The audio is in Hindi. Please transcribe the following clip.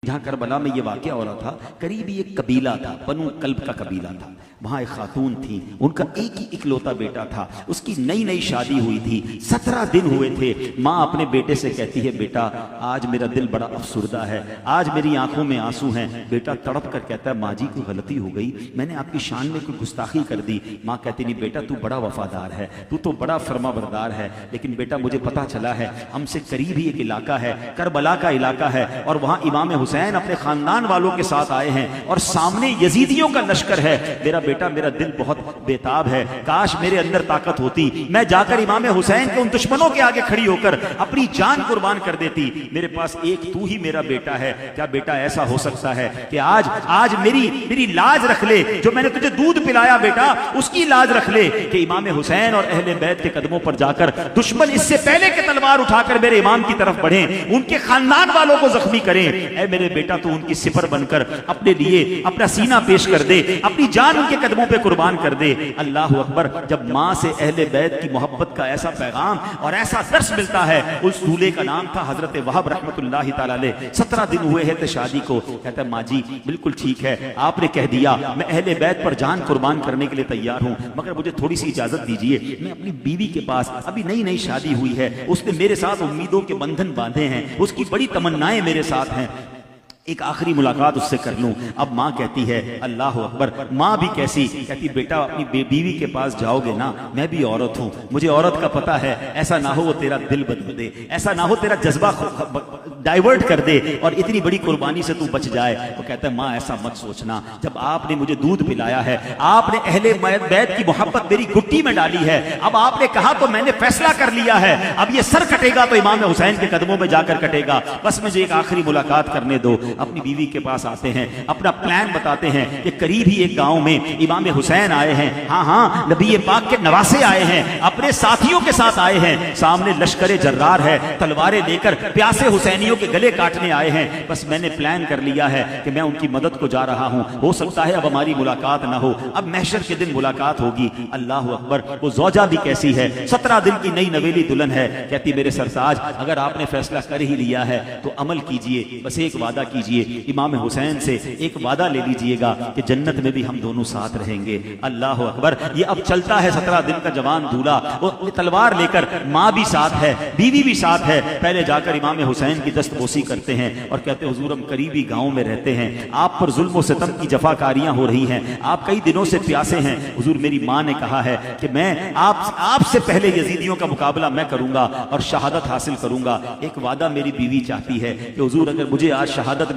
जहाँ करबला में ये वाक़या हो रहा था, करीबी एक कबीला था, बनु कल्ब का कबीला था। वहाँ एक खातून थी, उनका एक ही इकलौता बेटा था। उसकी नई नई शादी हुई थी, 17 दिन हुए थे। माँ अपने बेटे से कहती है, बेटा आज मेरा दिल बड़ा अफसुर्दा है, आज मेरी आंखों में आंसू हैं। बेटा तड़प कर कहता है, माँ जी कोई गलती हो गई, मैंने आपकी शान में कोई गुस्ताखी कर दी। माँ कहती, नहीं बेटा तू बड़ा वफादार है, तू तो बड़ा फरमाबरदार है, लेकिन बेटा मुझे पता चला है हमसे करीब ही एक इलाका है, करबला का इलाका है, और वहाँ इमाम हुसैन अपने खानदान वालों के साथ आए हैं और सामने यजीदियों का लश्कर है। मेरा बेटा, मेरा दिल बहुत बेताब है, काश मेरे अंदर ताकत होती, मैं जाकर इमाम हुसैन के उन दुश्मनों के आगे खड़ी होकर अपनी जान कुर्बान कर देती। मेरे पास एक तू ही मेरा बेटा है, क्या बेटा ऐसा हो सकता है कि आज मेरी लाज रख ले, जो मैंने तुझे दूध पिलाया बेटा उसकी लाज रख ले, कि इमाम हुसैन और अहले बैत के कदमों पर जाकर दुश्मन इससे पहले के तलवार उठाकर मेरे इमाम की तरफ बढ़े, उनके खानदान वालों को जख्मी करें। ऐ मेरे बेटा तू उनकी सिफर बनकर अपने लिए अपना सीना पेश कर दे, अपनी जान उनके कदमों पे कुर्बान कर दे। अल्लाह अकबर। जब माँ से अहले बैत की मोहब्बत का ऐसा पैगाम और ऐसा दर्स मिलता है, उस दूल्हे का नाम था हजरत वहाब रहमतुल्लाहि ताला अलैह। 17 दिन हुए हैं शादी को। कहता है, माँ जी बिल्कुल ठीक है, आपने कह दिया, मैं अहले बैत पर जान कुर्बान करने के लिए तैयार हूँ, मगर मुझे थोड़ी सी इजाजत दीजिए, मैं अपनी बीवी के पास, अभी नई नई शादी हुई है, उसने मेरे साथ उम्मीदों के बंधन बांधे हैं, उसकी बड़ी तमन्नाएं मेरे साथ हैं, एक आखिरी मुलाकात उससे कर लूं। अब माँ कहती है, अल्लाह अकबर। माँ भी कैसी, कहती बेटा अपनी बीवी के पास जाओगे ना, मैं भी औरत हूँ, मुझे औरत का पता है, ऐसा ना हो वो तेरा दिल बदल दे, ऐसा ना हो तेरा जज्बा डाइवर्ट कर दे और इतनी बड़ी कुर्बानी से तू बच जाए। वो कहता है, माँ ऐसा मत सोचना, जब आपने मुझे दूध पिलाया है, आपने अहले बैत की मोहब्बत मेरी गुट्टी में डाली है, अब आपने कहा तो मैंने फैसला कर लिया है, अब ये सर कटेगा तो इमाम हुसैन के कदमों में जाकर कटेगा, बस मुझे एक आखिरी मुलाकात करने दो। अपनी बीवी के पास आते हैं, अपना प्लान बताते हैं कि करीब ही एक गांव में इमाम हुसैन आए हैं, हाँ नबी पाक के नवासे आए हैं, अपने साथियों के साथ आए हैं, सामने लश्करे जर्रार है, तलवारें लेकर प्यासे हुसैनियों के गले काटने आए हैं। बस मैंने प्लान कर लिया है कि मैं उनकी मदद को जा रहा हूं, हो सकता है अब हमारी मुलाकात ना हो, अब महशर के दिन मुलाकात होगी। अल्लाह अकबर। वो ज़ौजा भी कैसी है, 17 दिन की नई नवेली दुल्हन है, कहती मेरे सरताज अगर आपने फैसला कर ही लिया है तो अमल कीजिए, बस एक वादा कीजिए, इमाम हुसैन से एक वादा ले लीजिएगा कि जन्नत में भी हम दोनों साथ रहेंगे। अल्लाह अकबर। ये अब चलता है 17 दिन का जवान दूल्हा, वो तलवार लेकर, माँ भी साथ है, बीवी भी साथ है, पहले जाकर इमाम हुसैन की दस्तबोसी करते हैं और कहते हैं, हुजूर हम करीबी गांव में रहते हैं, आप पर जुल्म और सितम की जफाकारियां हो रही हैं, आप कई दिनों से प्यासे हैं, हुजूर मेरी माँ ने कहा है कि मैं आपसे पहले यजीदियों का मुकाबला मैं करूंगा और शहादत हासिल करूंगा। एक वादा मेरी बीवी चाहती है कि हुजूर अगर मुझे आज शहादत